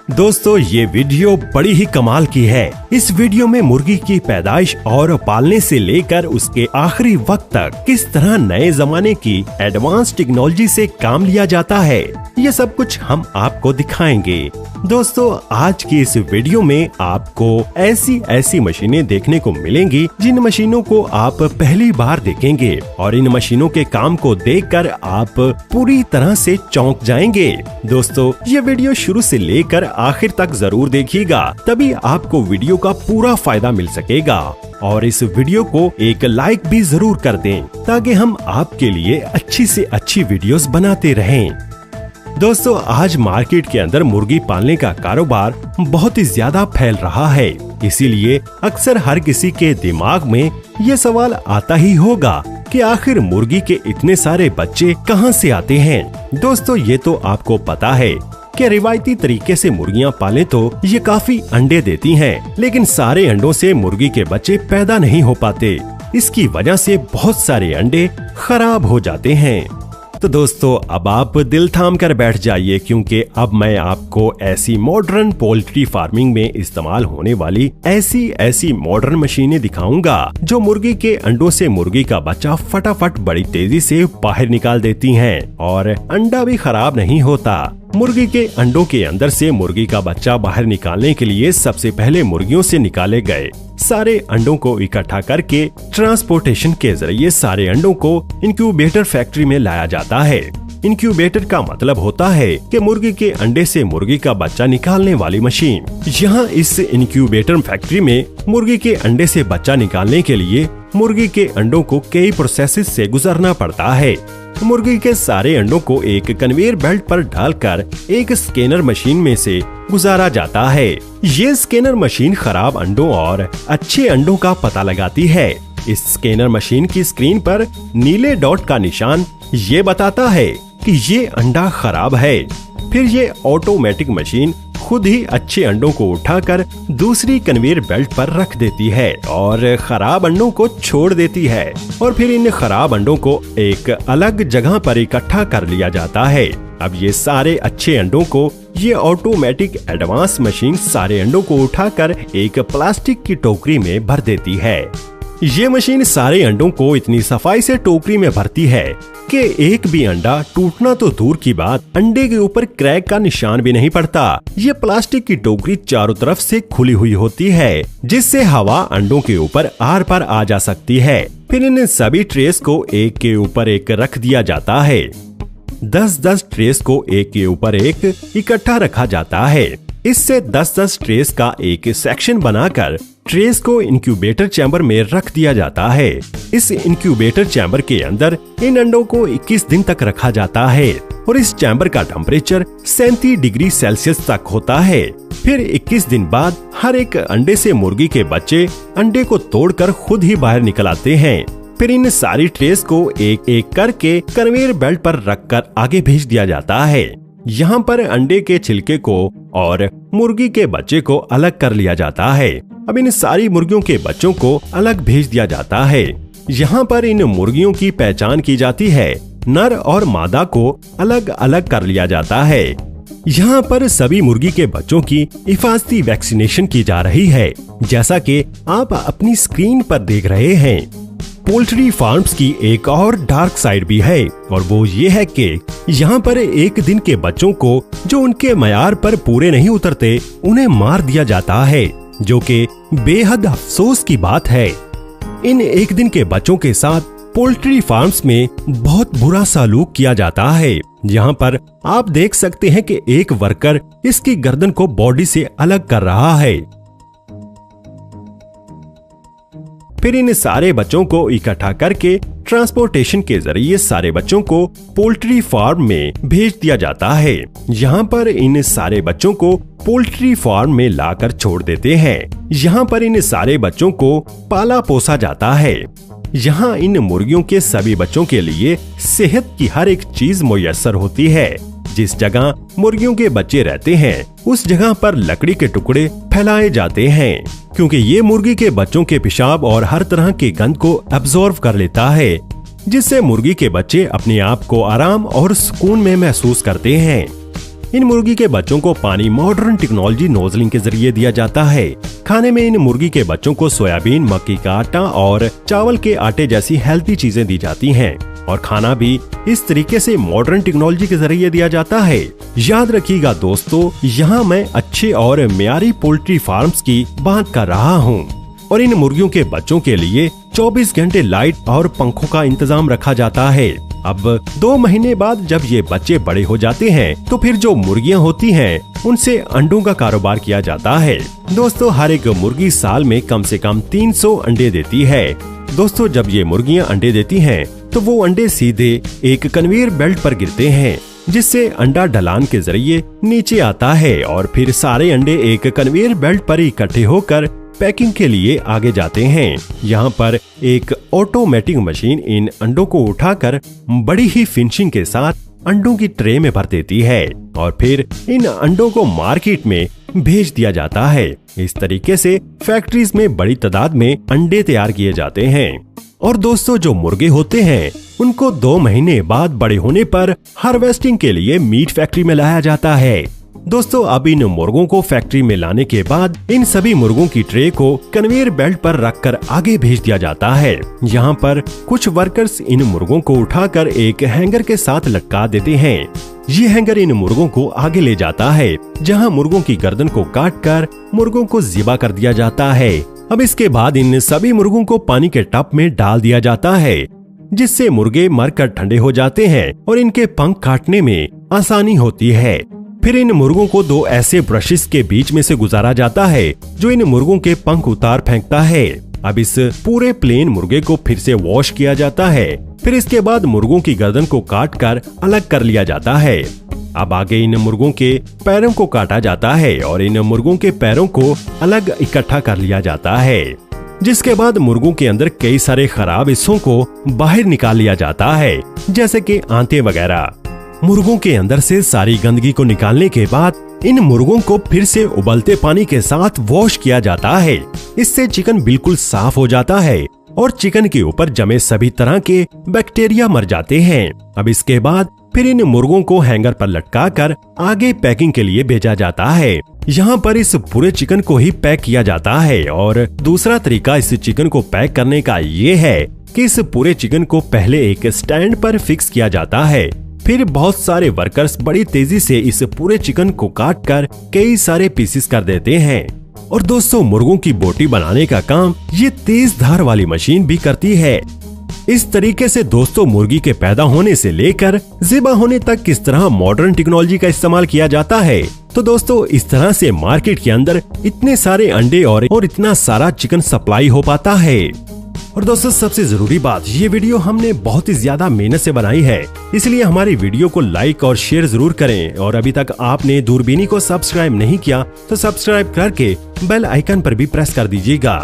दोस्तों ये वीडियो बड़ी ही कमाल की है। इस वीडियो में मुर्गी की पैदाइश और पालने से लेकर उसके आखिरी वक्त तक किस तरह नए जमाने की एडवांस टेक्नोलॉजी से काम लिया जाता है, ये सब कुछ हम आपको दिखाएंगे। दोस्तों आज की इस वीडियो में आपको ऐसी मशीनें देखने को मिलेंगी जिन मशीनों को आप पहली बार देखेंगे और इन मशीनों के काम को देखकर आप पूरी तरह से चौंक जाएंगे। दोस्तों ये वीडियो शुरू से लेकर आखिर तक जरूर देखिएगा, तभी आपको वीडियो का पूरा फायदा मिल सकेगा। और इस वीडियो को एक लाइक भी जरूर कर दें ताकि हम आपके लिए अच्छी से अच्छी वीडियोस बनाते रहें। दोस्तों आज मार्केट के अंदर मुर्गी पालने का कारोबार बहुत ही ज्यादा फैल रहा है, इसीलिए अक्सर हर किसी के दिमाग में ये सवाल आता ही होगा कि आखिर मुर्गी के इतने सारे बच्चे कहां से आते हैं। दोस्तों ये तो आपको पता है कि रिवायती तरीके से मुर्गियां पालें तो ये काफी अंडे देती हैं, लेकिन सारे अंडों से मुर्गी के बच्चे पैदा नहीं हो पाते। इसकी वजह से बहुत सारे अंडे खराब हो जाते हैं। तो दोस्तों अब आप दिल थाम कर बैठ जाइए, क्योंकि अब मैं आपको ऐसी मॉडर्न पोल्ट्री फार्मिंग में इस्तेमाल होने वाली ऐसी मॉडर्न मशीनें दिखाऊंगा जो मुर्गी के अंडों से मुर्गी का बच्चा फटाफट बड़ी तेजी से बाहर निकाल देती हैं और अंडा भी खराब नहीं होता। मुर्गी के अंडों के अंदर से मुर्गी का बच्चा बाहर निकालने के लिए सबसे पहले मुर्गियों से निकाले गए सारे अंडों को इकट्ठा करके ट्रांसपोर्टेशन के जरिए सारे अंडों को इंक्यूबेटर फैक्ट्री में लाया जाता है। इंक्यूबेटर का मतलब होता है कि मुर्गी के अंडे से मुर्गी का बच्चा निकालने वाली मशीन। यहाँ इस इंक्यूबेटर फैक्ट्री में मुर्गी के अंडे से बच्चा निकालने के लिए मुर्गी के अंडों को कई प्रोसेसेस से गुजरना पड़ता है। मुर्गी के सारे अंडों को एक कन्वेयर बेल्ट पर डालकर एक स्कैनर मशीन में से गुजारा जाता है। ये स्कैनर मशीन खराब अंडों और अच्छे अंडों का पता लगाती है। इस स्कैनर मशीन की स्क्रीन पर नीले डॉट का निशान ये बताता है कि ये अंडा खराब है। फिर ये ऑटोमेटिक मशीन खुद ही अच्छे अंडों को उठाकर दूसरी कन्वेयर बेल्ट पर रख देती है और खराब अंडों को छोड़ देती है और फिर इन खराब अंडों को एक अलग जगह पर इकट्ठा कर लिया जाता है। अब ये सारे अच्छे अंडों को ये ऑटोमेटिक एडवांस मशीन सारे अंडों को उठाकर एक प्लास्टिक की टोकरी में भर देती है। ये मशीन सारे अंडों को इतनी सफाई से टोकरी में भरती है कि एक भी अंडा टूटना तो दूर की बात, अंडे के ऊपर क्रैक का निशान भी नहीं पड़ता। ये प्लास्टिक की टोकरी चारों तरफ से खुली हुई होती है, जिससे हवा अंडों के ऊपर आर पार आ जा सकती है। फिर इन सभी ट्रेस को एक के ऊपर एक रख दिया जाता है। 10-10 ट्रेस को एक के ऊपर एक इकट्ठा रखा जाता है। इससे 10-10 ट्रेस का एक सेक्शन बनाकर ट्रेस को इंक्यूबेटर चैम्बर में रख दिया जाता है। इस इंक्यूबेटर चैम्बर के अंदर इन अंडों को 21 दिन तक रखा जाता है और इस चैम्बर का टेम्परेचर 37 डिग्री सेल्सियस तक होता है। फिर 21 दिन बाद हर एक अंडे से मुर्गी के बच्चे अंडे को तोड़कर खुद ही बाहर निकल आते हैं। फिर इन सारी ट्रेस को एक एक करके कन्वेयर बेल्ट पर रखकर आगे भेज दिया जाता है। यहाँ पर अंडे के छिलके को और मुर्गी के बच्चे को अलग कर लिया जाता है। अब इन सारी मुर्गियों के बच्चों को अलग भेज दिया जाता है। यहाँ पर इन मुर्गियों की पहचान की जाती है। नर और मादा को अलग अलग कर लिया जाता है। यहाँ पर सभी मुर्गी के बच्चों की हिफाजती वैक्सीनेशन की जा रही है, जैसा कि आप अपनी स्क्रीन पर देख रहे हैं। पोल्ट्री फार्म्स की एक और डार्क साइड भी है और वो ये है कि यहाँ पर एक दिन के बच्चों को जो उनके मयार पर पूरे नहीं उतरते उन्हें मार दिया जाता है, जो कि बेहद अफसोस की बात है। इन एक दिन के बच्चों के साथ पोल्ट्री फार्म्स में बहुत बुरा सलूक किया जाता है। यहाँ पर आप देख सकते हैं कि एक वर्कर इसकी गर्दन को बॉडी से अलग कर रहा है। फिर इन सारे बच्चों को इकट्ठा करके ट्रांसपोर्टेशन के जरिए सारे बच्चों को पोल्ट्री फार्म में भेज दिया जाता है। यहाँ पर इन सारे बच्चों को पोल्ट्री फार्म में लाकर छोड़ देते हैं। यहाँ पर इन सारे बच्चों को पाला पोसा जाता है। यहाँ इन मुर्गियों के सभी बच्चों के लिए सेहत की हर एक चीज मुयस्सर होती है। जिस जगह मुर्गियों के बच्चे रहते हैं उस जगह पर लकड़ी के टुकड़े फैलाए जाते हैं, क्योंकि ये मुर्गी के बच्चों के पेशाब और हर तरह की गंध को एब्जॉर्ब कर लेता है, जिससे मुर्गी के बच्चे अपने आप को आराम और सुकून में महसूस करते हैं। इन मुर्गी के बच्चों को पानी मॉडर्न टेक्नोलॉजी नोजलिंग के जरिए दिया जाता है। खाने में इन मुर्गी के बच्चों को सोयाबीन, मक्की का आटा और चावल के आटे जैसी हेल्थी चीजें दी जाती हैं और खाना भी इस तरीके से मॉडर्न टेक्नोलॉजी के जरिए दिया जाता है। याद रखिएगा दोस्तों, यहाँ मैं अच्छे और मियारी पोल्ट्री फार्म्स की बात कर रहा हूँ और इन मुर्गियों के बच्चों के लिए 24 घंटे लाइट और पंखों का इंतजाम रखा जाता है। अब 2 महीने बाद जब ये बच्चे बड़े हो जाते हैं तो फिर जो मुर्गियां होती हैं उनसे अंडों का कारोबार किया जाता है। दोस्तों, हर एक मुर्गी साल में कम से कम 300 अंडे देती है। दोस्तों, जब ये मुर्गियां अंडे देती हैं तो वो अंडे सीधे एक कन्वेयर बेल्ट पर गिरते हैं, जिससे अंडा ढलान के जरिए नीचे आता है और फिर सारे अंडे एक कन्वेयर बेल्ट पर इकट्ठे होकर पैकिंग के लिए आगे जाते हैं। यहाँ पर एक ऑटोमेटिक मशीन इन अंडों को उठाकर बड़ी ही फिनिशिंग के साथ अंडों की ट्रे में भर देती है और फिर इन अंडों को मार्केट में भेज दिया जाता है। इस तरीके से फैक्ट्रीज में बड़ी तादाद में अंडे तैयार किए जाते हैं। और दोस्तों, जो मुर्गे होते हैं उनको 2 महीने बाद बड़े होने पर हार्वेस्टिंग के लिए मीट फैक्ट्री में लाया जाता है। दोस्तों, अब इन मुर्गों को फैक्ट्री में लाने के बाद इन सभी मुर्गों की ट्रे को कन्वेयर बेल्ट पर रखकर आगे भेज दिया जाता है। यहाँ पर कुछ वर्कर्स इन मुर्गों को उठाकर एक हैंगर के साथ लटका देते हैं। ये हैंगर इन मुर्गों को आगे ले जाता है, जहाँ मुर्गों की गर्दन को काटकर मुर्गों को ज़िबा कर दिया जाता है। अब इसके बाद इन सभी मुर्गों को पानी के टब में डाल दिया जाता है, जिससे मुर्गे मरकर ठंडे हो जाते हैं और इनके पंख काटने में आसानी होती है। फिर इन मुर्गों को 2 ऐसे ब्रशेस के बीच में से गुजारा जाता है जो इन मुर्गों के पंख उतार फेंकता है। अब इस पूरे प्लेन मुर्गे को फिर से वॉश किया जाता है। फिर इसके बाद मुर्गों की गर्दन को काटकर अलग कर लिया जाता है। अब आगे इन मुर्गों के पैरों को काटा जाता है और इन मुर्गों के पैरों को अलग इकट्ठा कर लिया जाता है, जिसके बाद मुर्गों के अंदर कई सारे खराब हिस्सों को बाहर निकाल लिया जाता है, जैसे कि आंतें वगैरह। मुर्गों के अंदर से सारी गंदगी को निकालने के बाद इन मुर्गों को फिर से उबलते पानी के साथ वॉश किया जाता है। इससे चिकन बिल्कुल साफ हो जाता है और चिकन के ऊपर जमे सभी तरह के बैक्टीरिया मर जाते हैं। अब इसके बाद फिर इन मुर्गों को हैंगर पर लटकाकर आगे पैकिंग के लिए भेजा जाता है। यहाँ पर इस पूरे चिकन को ही पैक किया जाता है और दूसरा तरीका इस चिकन को पैक करने का ये है कि इस पूरे चिकन को पहले एक स्टैंड पर फिक्स किया जाता है। फिर बहुत सारे वर्कर्स बड़ी तेजी से इस पूरे चिकन को काटकर कई सारे पीसेस कर देते हैं। और दोस्तों, मुर्गों की बोटी बनाने का काम ये तेज धार वाली मशीन भी करती है। इस तरीके से दोस्तों, मुर्गी के पैदा होने से लेकर ज़िबा होने तक किस तरह मॉडर्न टेक्नोलॉजी का इस्तेमाल किया जाता है। तो दोस्तों, इस तरह से मार्केट के अंदर इतने सारे अंडे और इतना सारा चिकन सप्लाई हो पाता है। और दोस्तों, सबसे जरूरी बात, ये वीडियो हमने बहुत ही ज्यादा मेहनत से बनाई है, इसलिए हमारी वीडियो को लाइक और शेयर जरूर करें। और अभी तक आपने दूरबीनी को सब्सक्राइब नहीं किया तो सब्सक्राइब करके बेल आइकन पर भी प्रेस कर दीजिएगा।